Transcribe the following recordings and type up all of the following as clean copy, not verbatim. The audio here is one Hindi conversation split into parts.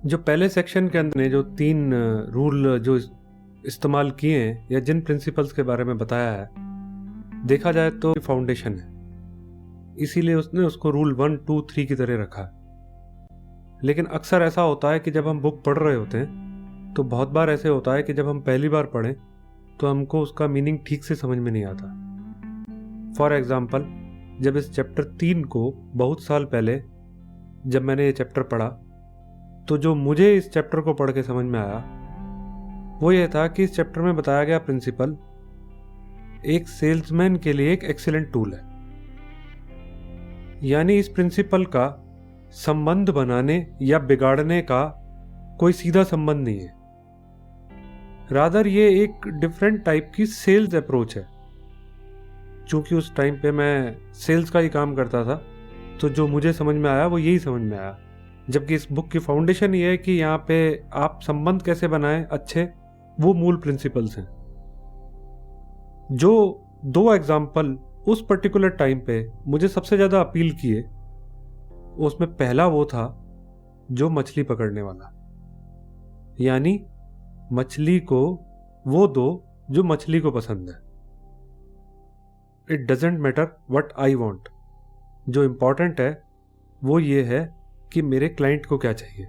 जो पहले सेक्शन के अंदर ने जो 3 रूल जो इस्तेमाल किए हैं या जिन प्रिंसिपल्स के बारे में बताया है, देखा जाए तो फाउंडेशन है, इसीलिए उसने उसको रूल 1, 2, 3 की तरह रखा है। लेकिन अक्सर ऐसा होता है कि जब हम बुक पढ़ रहे होते हैं तो बहुत बार ऐसे होता है कि जब हम पहली बार पढ़ें तो हमको उसका मीनिंग ठीक से समझ में नहीं आता। फॉर एग्जाम्पल, जब इस चैप्टर 3 को बहुत साल पहले जब मैंने ये चैप्टर पढ़ा तो जो मुझे इस चैप्टर को पढ़ के समझ में आया वो ये था कि इस चैप्टर में बताया गया प्रिंसिपल एक सेल्समैन के लिए एक एक्सीलेंट टूल है। यानी इस प्रिंसिपल का संबंध बनाने या बिगाड़ने का कोई सीधा संबंध नहीं है, रादर ये एक डिफरेंट टाइप की सेल्स अप्रोच है। चूंकि उस टाइम पे मैं सेल्स का ही काम करता था तो जो मुझे समझ में आया वो यही समझ में आया। जबकि इस बुक की फाउंडेशन ये है कि यहाँ पे आप संबंध कैसे बनाएं अच्छे, वो मूल प्रिंसिपल्स हैं। जो 2 एग्जाम्पल उस पर्टिकुलर टाइम पे मुझे सबसे ज़्यादा अपील किए, उसमें पहला वो था जो मछली पकड़ने वाला, यानी मछली को वो दो जो मछली को पसंद है। It doesn't matter what I want, जो इम्पॉर्टेंट है वो ये है कि मेरे क्लाइंट को क्या चाहिए।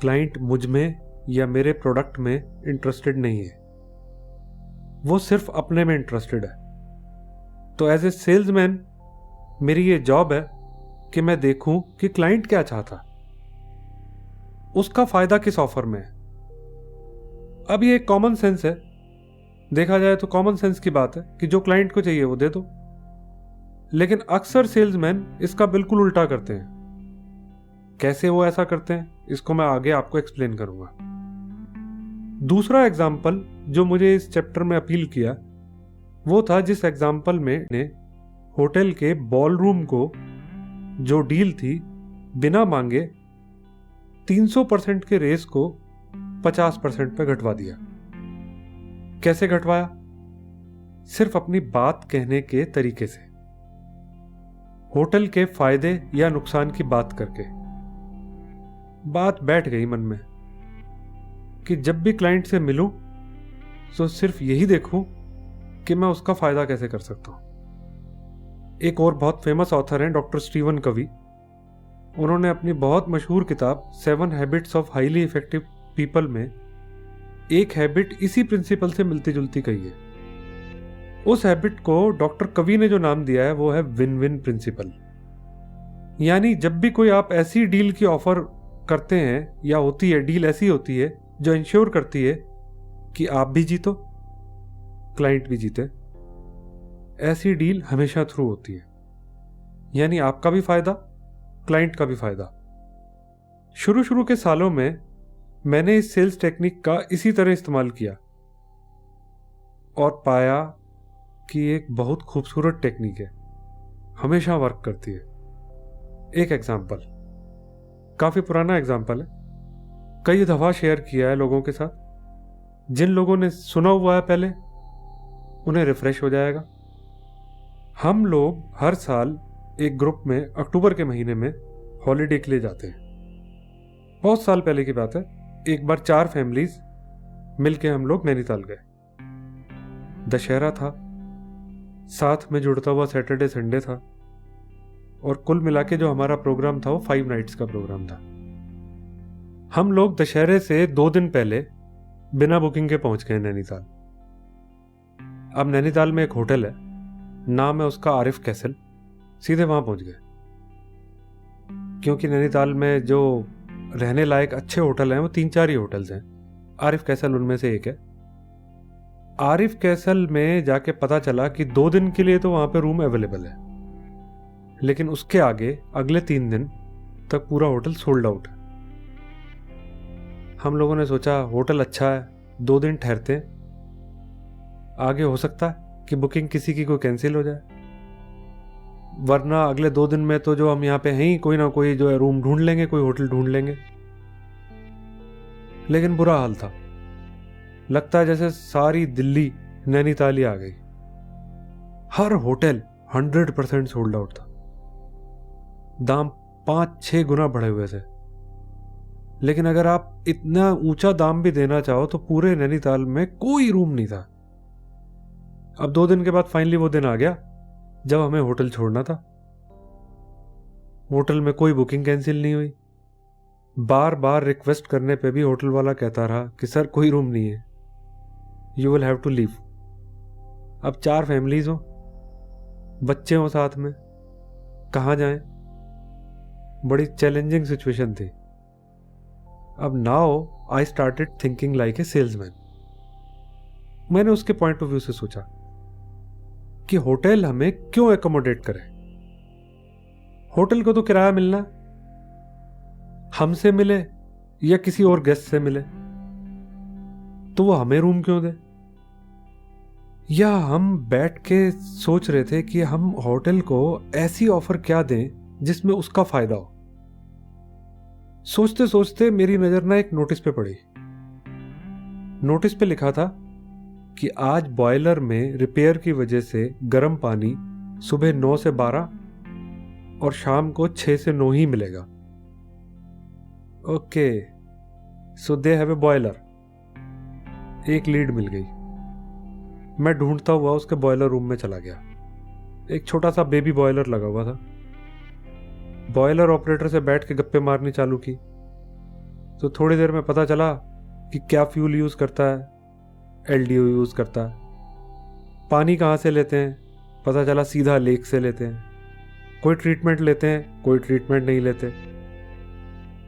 क्लाइंट मुझ में या मेरे प्रोडक्ट में इंटरेस्टेड नहीं है, वो सिर्फ अपने में इंटरेस्टेड है। तो एज ए सेल्समैन मेरी ये जॉब है कि मैं देखूं कि क्लाइंट क्या चाहता, उसका फायदा किस ऑफर में है। अब ये एक कॉमन सेंस है, देखा जाए तो कॉमन सेंस की बात है कि जो क्लाइंट को चाहिए वो दे दो। लेकिन अक्सर सेल्समैन इसका बिल्कुल उल्टा करते हैं। कैसे वो ऐसा करते हैं इसको मैं आगे आपको एक्सप्लेन करूंगा। दूसरा एग्जाम्पल जो मुझे इस चैप्टर में अपील किया वो था जिस एग्जाम्पल में ने होटल के बॉलरूम को जो डील थी बिना मांगे 300% के रेस को 50% पे घटवा दिया। कैसे घटवाया? सिर्फ अपनी बात कहने के तरीके से, होटल के फायदे या नुकसान की बात करके। बात बैठ गई मन में कि जब भी क्लाइंट से मिलूं तो सिर्फ यही देखूं कि मैं उसका फायदा कैसे कर सकता हूं। एक और बहुत फेमस ऑथर हैं डॉक्टर स्टीवन कवी। उन्होंने अपनी बहुत मशहूर किताब 7 habits of highly effective people में एक हैबिट इसी प्रिंसिपल से मिलती जुलती कही है। उस हैबिट को डॉक्टर कवी ने जो नाम दिया है वो है विन विन प्रिंसिपल। यानी जब भी कोई आप ऐसी डील की ऑफर करते हैं या होती है, डील ऐसी होती है जो इंश्योर करती है कि आप भी जीतो, क्लाइंट भी जीते, ऐसी डील हमेशा थ्रू होती है। यानी आपका भी फायदा, क्लाइंट का भी फायदा। शुरू के सालों में मैंने इस सेल्स टेक्निक का इसी तरह इस्तेमाल किया और पाया कि एक बहुत खूबसूरत टेक्निक है, हमेशा वर्क करती है। एक एग्जाम्पल, काफी पुराना एग्जाम्पल है, कई दफा शेयर किया है लोगों के साथ। जिन लोगों ने सुना हुआ है पहले उन्हें रिफ्रेश हो जाएगा। हम लोग हर साल एक ग्रुप में अक्टूबर के महीने में हॉलीडे के लिए जाते हैं। बहुत साल पहले की बात है, एक बार 4 फैमिलीज मिलके हम लोग नैनीताल गए। दशहरा था, साथ में जुड़ता हुआ सैटरडे संडे था और कुल मिला के जो हमारा प्रोग्राम था वो 5 नाइट्स का प्रोग्राम था। हम लोग दशहरे से 2 दिन पहले बिना बुकिंग के पहुंच गए नैनीताल। अब नैनीताल में एक होटल है, नाम है उसका आरिफ कैसल। सीधे वहां पहुंच गए क्योंकि नैनीताल में जो रहने लायक अच्छे होटल हैं वो 3-4 ही होटल्स हैं। आरिफ कैसल उनमें से एक है। आरिफ कैसल में जाके पता चला कि 2 दिन के लिए तो वहां पे रूम अवेलेबल है, लेकिन उसके आगे अगले 3 दिन तक पूरा होटल सोल्ड आउट है। हम लोगों ने सोचा होटल अच्छा है, 2 दिन ठहरते हैं, आगे हो सकता है कि बुकिंग किसी की कोई कैंसिल हो जाए, वरना अगले 2 दिन में तो जो हम यहाँ पे हैं कोई ना कोई जो है रूम ढूंढ लेंगे, कोई होटल ढूंढ लेंगे। लेकिन बुरा हाल था, लगता है जैसे सारी दिल्ली नैनीताल ही आ गई। हर होटल 100% सोल्ड आउट था, दाम 5-6 गुना बढ़े हुए थे। लेकिन अगर आप इतना ऊंचा दाम भी देना चाहो तो पूरे नैनीताल में कोई रूम नहीं था। अब 2 दिन के बाद फाइनली वो दिन आ गया जब हमें होटल छोड़ना था। होटल में कोई बुकिंग कैंसिल नहीं हुई। बार बार रिक्वेस्ट करने पे भी होटल वाला कहता रहा कि सर कोई रूम नहीं है, you will have to leave. अब 4 फैमिलीज हो, बच्चे हो साथ में, कहाँ जाएं? बड़ी चैलेंजिंग सिचुएशन थी। अब now I started thinking like a salesman. मैंने उसके पॉइंट ऑफ व्यू से सोचा कि होटल हमें क्यों एकोमोडेट करे। होटल को तो किराया मिलना, हमसे मिले या किसी और गेस्ट से मिले, तो वो हमें रूम क्यों दे? या हम बैठ के सोच रहे थे कि हम होटल को ऐसी ऑफर क्या दें जिसमें उसका फायदा हो। सोचते सोचते मेरी नजर ना एक नोटिस पे पड़ी। नोटिस पे लिखा था कि आज बॉयलर में रिपेयर की वजह से गर्म पानी सुबह 9 से 12 और शाम को 6 से 9 ही मिलेगा। Okay, so they have a boiler. एक लीड मिल गई। मैं ढूंढता हुआ उसके बॉयलर रूम में चला गया। एक छोटा सा बेबी बॉयलर लगा हुआ था। बॉयलर ऑपरेटर से बैठ के गप्पे मारनी चालू की तो थोड़ी देर में पता चला कि क्या फ्यूल यूज करता है, एलडीओ यूज करता है। पानी कहाँ से लेते हैं, पता चला सीधा लेक से लेते हैं। कोई ट्रीटमेंट लेते हैं, कोई ट्रीटमेंट नहीं लेते।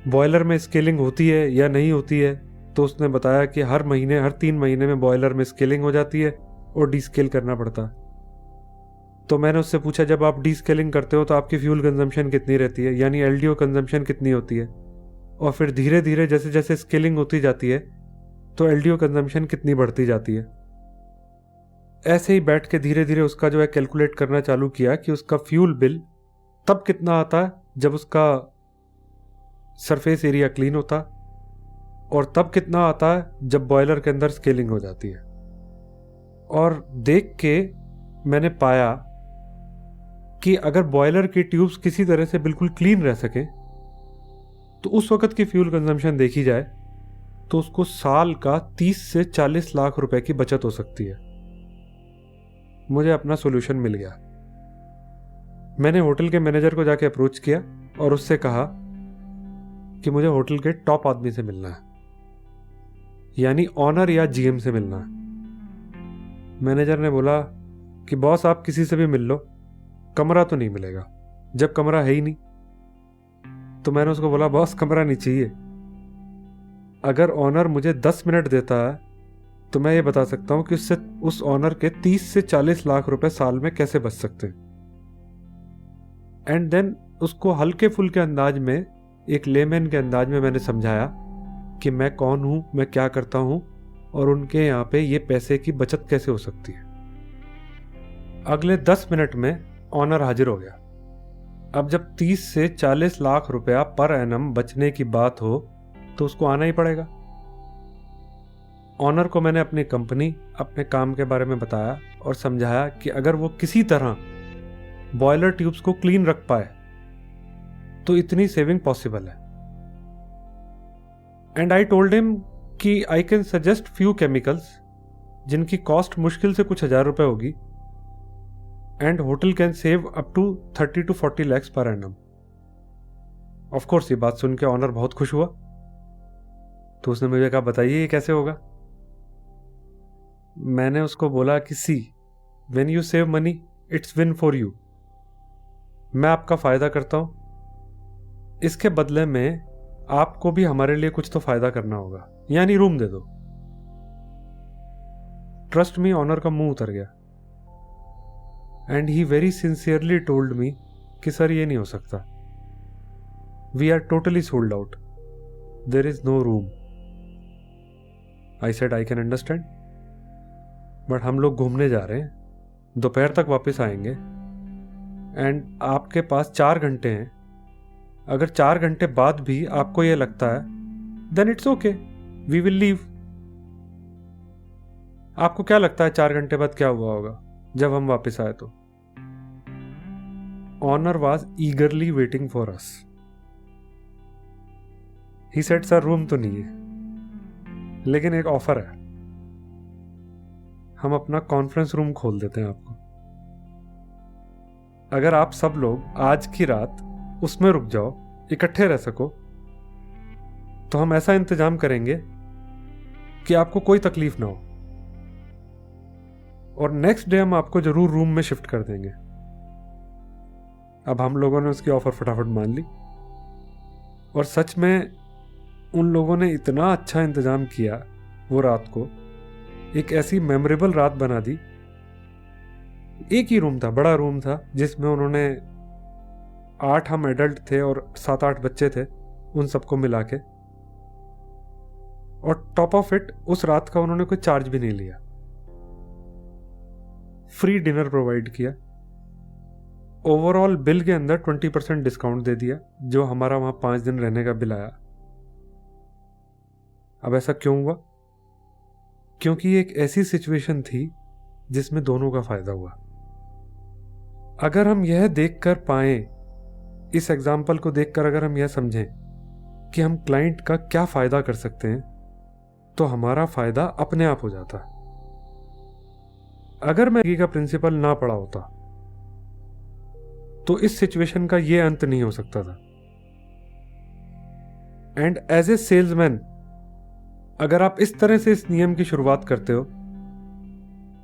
बॉयलर में स्केलिंग होती है या नहीं होती है, तो उसने बताया कि हर 3 महीने में बॉयलर में स्केलिंग हो जाती है और डीस्केल करना पड़ता है। तो मैंने उससे पूछा, जब आप डीस्केलिंग करते हो तो आपकी फ्यूल कंजम्पशन कितनी रहती है, यानी एलडीओ कंजम्पशन कितनी होती है? और फिर धीरे धीरे जैसे जैसे स्केलिंग होती जाती है तो एलडीओ कंजम्पशन कितनी बढ़ती जाती है। ऐसे ही बैठ के धीरे धीरे उसका जो है कैलकुलेट करना चालू किया कि उसका फ्यूल बिल तब कितना आता है जब उसका सरफेस एरिया क्लीन होता, और तब कितना आता है जब बॉयलर के अंदर स्केलिंग हो जाती है। और देख के मैंने पाया कि अगर बॉयलर की ट्यूब्स किसी तरह से बिल्कुल क्लीन रह सके तो उस वक्त की फ्यूल कंजम्पशन देखी जाए तो उसको साल का 30 से 40 लाख रुपए की बचत हो सकती है। मुझे अपना सॉल्यूशन मिल गया। मैंने होटल के मैनेजर को जाके अप्रोच किया और उससे कहा कि मुझे होटल के टॉप आदमी से मिलना है, यानी ऑनर या जीएम से मिलना है। मैनेजर ने बोला कि बॉस आप किसी से भी मिल लो, कमरा तो नहीं मिलेगा, जब कमरा है ही नहीं। तो मैंने उसको बोला, बॉस कमरा नहीं चाहिए, अगर ऑनर मुझे 10 मिनट देता है तो मैं ये बता सकता हूं कि उससे उस ऑनर के 30 से 40 लाख रुपए साल में कैसे बच सकते हैं। एंड देन उसको हल्के फुल्के अंदाज में, एक लेमैन के अंदाज में मैंने समझाया कि मैं कौन हूं, मैं क्या करता हूं और उनके यहाँ पे ये पैसे की बचत कैसे हो सकती है। अगले 10 मिनट में ऑनर हाजिर हो गया। अब जब 30 से 40 लाख रुपया पर एनम बचने की बात हो तो उसको आना ही पड़ेगा। ऑनर को मैंने अपनी कंपनी, अपने काम के बारे में बताया और समझाया कि अगर वो किसी तरह बॉयलर ट्यूब्स को क्लीन रख पाए तो इतनी सेविंग पॉसिबल है। एंड आई टोल्ड हिम कि I can suggest few chemicals जिनकी कॉस्ट मुश्किल से कुछ हजार रुपए होगी, and hotel can save up to 30 to 40 lakhs per of course ये बात सुन के ऑनर बहुत खुश हुआ। तो उसने मुझे कहा, बताइए ये कैसे होगा? मैंने उसको बोला कि see, when you save money it's win for you. मैं आपका फायदा करता हूं, इसके बदले में आपको भी हमारे लिए कुछ तो फायदा करना होगा, यानी रूम दे दो। ट्रस्ट मी, ऑनर का मुंह उतर गया। And he very sincerely told me कि सर ये नहीं हो सकता, we are totally sold out, there is no room. I said I can understand, but हम लोग घूमने जा रहे हैं, दोपहर तक वापस आएंगे, एंड आपके पास 4 घंटे हैं। अगर 4 घंटे बाद भी आपको यह लगता है then it's okay, we will leave. आपको क्या लगता है 4 घंटे बाद क्या हुआ होगा जब हम वापस आए? तो owner was eagerly waiting for us. He said sir room तो नहीं है, लेकिन एक ऑफर है, हम अपना कॉन्फ्रेंस रूम खोल देते हैं आपको। अगर आप सब लोग आज की रात उसमें रुक जाओ, इकट्ठे रह सको, तो हम ऐसा इंतजाम करेंगे कि आपको कोई तकलीफ ना हो, और नेक्स्ट डे हम आपको जरूर रूम में शिफ्ट कर देंगे। अब हम लोगों ने उसकी ऑफर फटाफट मान ली, और सच में उन लोगों ने इतना अच्छा इंतजाम किया, वो रात को एक ऐसी मेमोरेबल रात बना दी। एक ही रूम था, बड़ा रूम था, जिसमें उन्होंने 8 हम एडल्ट थे और 7-8 बच्चे थे, उन सबको मिला के, और टॉप ऑफ इट उस रात का उन्होंने कोई चार्ज भी नहीं लिया। फ्री डिनर प्रोवाइड किया, ओवरऑल बिल के अंदर 20% डिस्काउंट दे दिया, जो हमारा वहां 5 दिन रहने का बिल आया। अब ऐसा क्यों हुआ? क्योंकि एक ऐसी सिचुएशन थी जिसमें दोनों का फायदा हुआ। अगर हम यह देखकर पाए, इस एग्जाम्पल को देखकर अगर हम यह समझें कि हम क्लाइंट का क्या फायदा कर सकते हैं, तो हमारा फायदा अपने आप हो जाता। अगर मैगी का प्रिंसिपल ना पढ़ा होता तो इस सिचुएशन का यह अंत नहीं हो सकता था। एंड एज ए सेल्समैन, अगर आप इस तरह से इस नियम की शुरुआत करते हो,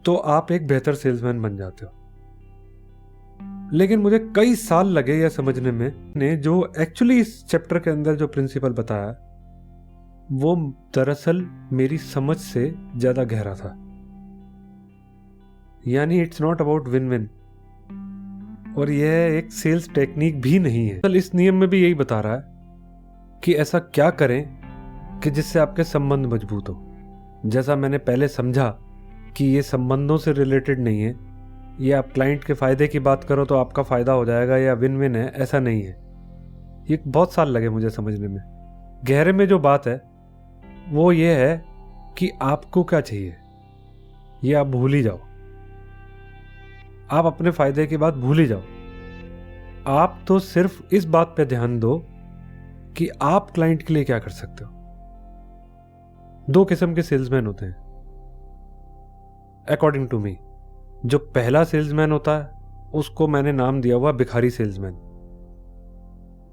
तो आप एक बेहतर सेल्समैन बन जाते हो। लेकिन मुझे कई साल लगे यह समझने में, ने जो एक्चुअली इस चैप्टर के अंदर जो प्रिंसिपल बताया, वो दरअसल मेरी समझ से ज्यादा गहरा था। यानी it's not about win win, और यह एक सेल्स टेक्निक भी नहीं है। इस नियम में भी यही बता रहा है कि ऐसा क्या करें कि जिससे आपके संबंध मजबूत हो। जैसा मैंने पहले समझा कि ये संबंधों से रिलेटेड नहीं है, ये आप क्लाइंट के फायदे की बात करो तो आपका फायदा हो जाएगा या विन विन है, ऐसा नहीं है। ये बहुत साल लगे मुझे समझने में। गहरे में जो बात है वो ये है कि आपको क्या चाहिए, ये आप भूल ही जाओ। आप अपने फायदे की बात भूल ही जाओ। आप तो सिर्फ इस बात पे ध्यान दो कि आप क्लाइंट के लिए क्या कर सकते हो। 2 किस्म के सेल्समैन होते हैं अकॉर्डिंग टू मी। जो पहला सेल्समैन होता है उसको मैंने नाम दिया हुआ भिखारी सेल्समैन,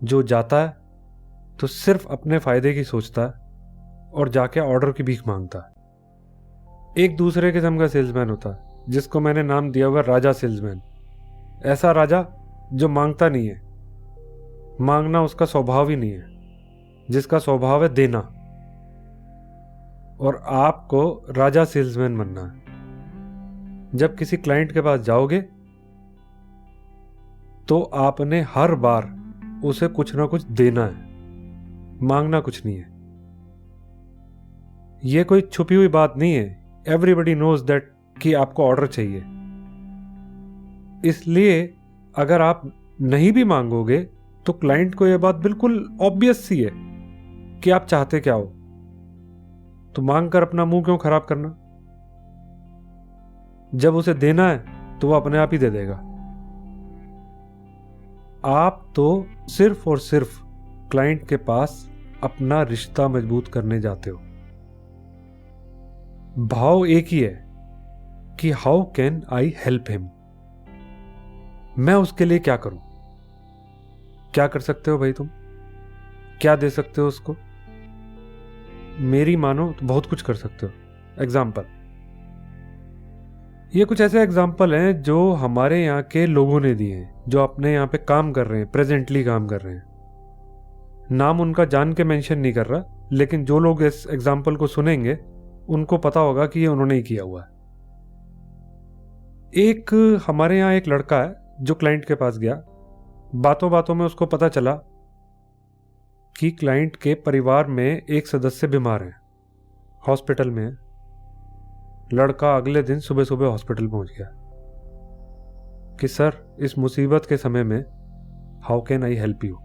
जो जाता है तो सिर्फ अपने फायदे की सोचता है और जाके ऑर्डर की भीख मांगता है। एक दूसरे किस्म का सेल्समैन होता है जिसको मैंने नाम दिया हुआ राजा सेल्समैन। ऐसा राजा जो मांगता नहीं है, मांगना उसका स्वभाव ही नहीं है, जिसका स्वभाव है देना। और आपको राजा सेल्समैन बनना है। जब किसी क्लाइंट के पास जाओगे तो आपने हर बार उसे कुछ ना कुछ देना है, मांगना कुछ नहीं है। यह कोई छुपी हुई बात नहीं है। एवरीबडी नोज दैट कि आपको ऑर्डर चाहिए। इसलिए अगर आप नहीं भी मांगोगे तो क्लाइंट को यह बात बिल्कुल ऑब्वियस सी है कि आप चाहते क्या हो, तो मांग कर अपना मुंह क्यों खराब करना। जब उसे देना है तो वो अपने आप ही दे देगा। आप तो सिर्फ और सिर्फ क्लाइंट के पास अपना रिश्ता मजबूत करने जाते हो। भाव एक ही है कि how can I help him, मैं उसके लिए क्या करूं। क्या कर सकते हो भाई तुम? क्या दे सकते हो उसको? मेरी मानो तो बहुत कुछ कर सकते हो। एग्जाम्पल, ये कुछ ऐसे एग्जाम्पल हैं जो हमारे यहाँ के लोगों ने दिए हैं, जो अपने यहाँ पे काम कर रहे हैं, प्रेजेंटली काम कर रहे हैं। नाम उनका जान के मेंशन नहीं कर रहा, लेकिन जो लोग इस एग्जाम्पल को सुनेंगे उनको पता होगा कि ये उन्होंने ही किया हुआ है। एक हमारे यहाँ एक लड़का है जो क्लाइंट के पास गया। बातों बातों में उसको पता चला कि क्लाइंट के परिवार में एक सदस्य बीमार है, हॉस्पिटल में है। लड़का अगले दिन सुबह सुबह हॉस्पिटल पहुंच गया कि सर इस मुसीबत के समय में how can I help you.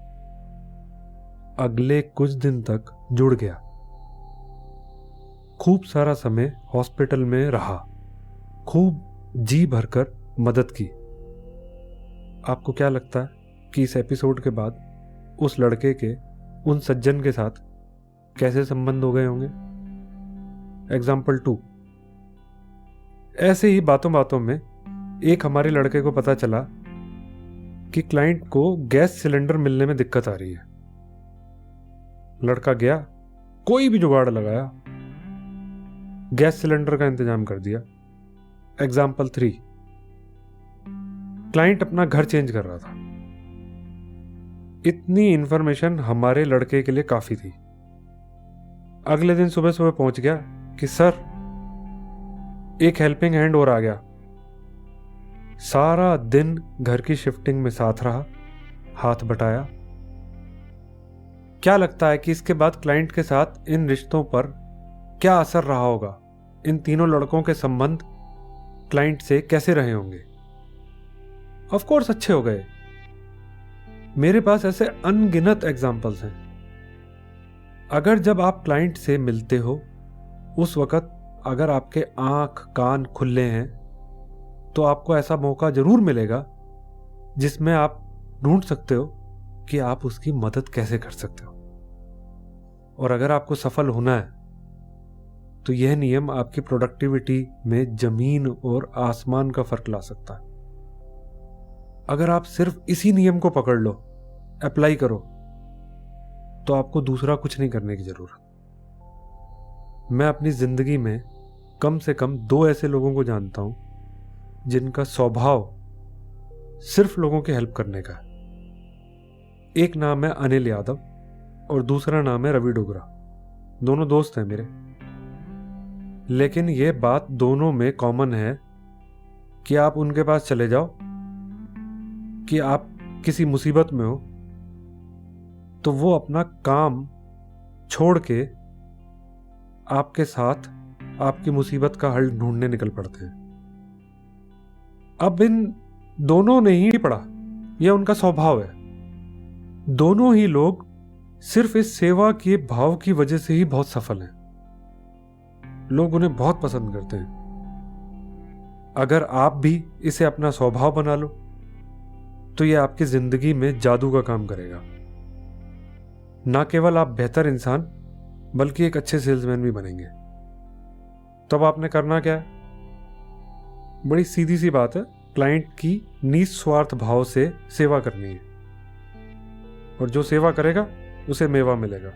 अगले कुछ दिन तक जुड़ गया, खूब सारा समय हॉस्पिटल में रहा, खूब जी भरकर मदद की। आपको क्या लगता है कि इस एपिसोड के बाद उस लड़के के उन सज्जन के साथ कैसे संबंध हो गए होंगे। एग्जाम्पल 2, ऐसे ही बातों बातों में एक हमारे लड़के को पता चला कि क्लाइंट को गैस सिलेंडर मिलने में दिक्कत आ रही है। लड़का गया, कोई भी जुगाड़ लगाया, गैस सिलेंडर का इंतजाम कर दिया। एग्जाम्पल 3, क्लाइंट अपना घर चेंज कर रहा था। इतनी इंफॉर्मेशन हमारे लड़के के लिए काफी थी। अगले दिन सुबह सुबह पहुंच गया कि सर, एक हेल्पिंग हैंड और आ गया। सारा दिन घर की शिफ्टिंग में साथ रहा, हाथ बटाया। क्या लगता है कि इसके बाद क्लाइंट के साथ इन रिश्तों पर क्या असर रहा होगा? इन तीनों लड़कों के संबंध क्लाइंट से कैसे रहे होंगे? ऑफ कोर्स अच्छे हो गए। मेरे पास ऐसे अनगिनत एग्जाम्पल्स हैं। अगर जब आप क्लाइंट से मिलते हो उस वक्त अगर आपके आंख कान खुले हैं तो आपको ऐसा मौका जरूर मिलेगा जिसमें आप ढूंढ सकते हो कि आप उसकी मदद कैसे कर सकते हो। और अगर आपको सफल होना है तो यह नियम आपकी प्रोडक्टिविटी में जमीन और आसमान का फर्क ला सकता है। अगर आप सिर्फ इसी नियम को पकड़ लो, अप्लाई करो, तो आपको दूसरा कुछ नहीं करने की जरूरत। मैं अपनी जिंदगी में कम से कम 2 ऐसे लोगों को जानता हूं जिनका स्वभाव सिर्फ लोगों की हेल्प करने का है। एक नाम है अनिल यादव और दूसरा नाम है रवि डोगरा। दोनों दोस्त हैं मेरे, लेकिन यह बात दोनों में कॉमन है कि आप उनके पास चले जाओ कि आप किसी मुसीबत में हो तो वो अपना काम छोड़ के आपके साथ आपकी मुसीबत का हल ढूंढने निकल पड़ते हैं। अब इन दोनों ने ही पढ़ा, यह उनका स्वभाव है। दोनों ही लोग सिर्फ इस सेवा के भाव की वजह से ही बहुत सफल हैं। लोग उन्हें बहुत पसंद करते हैं। अगर आप भी इसे अपना स्वभाव बना लो तो यह आपकी जिंदगी में जादू का काम करेगा। ना केवल आप बेहतर इंसान बल्कि एक अच्छे सेल्समैन भी बनेंगे। तब आपने करना क्या है? बड़ी सीधी सी बात है, क्लाइंट की निस्वार्थ भाव से सेवा करनी है और जो सेवा करेगा उसे मेवा मिलेगा।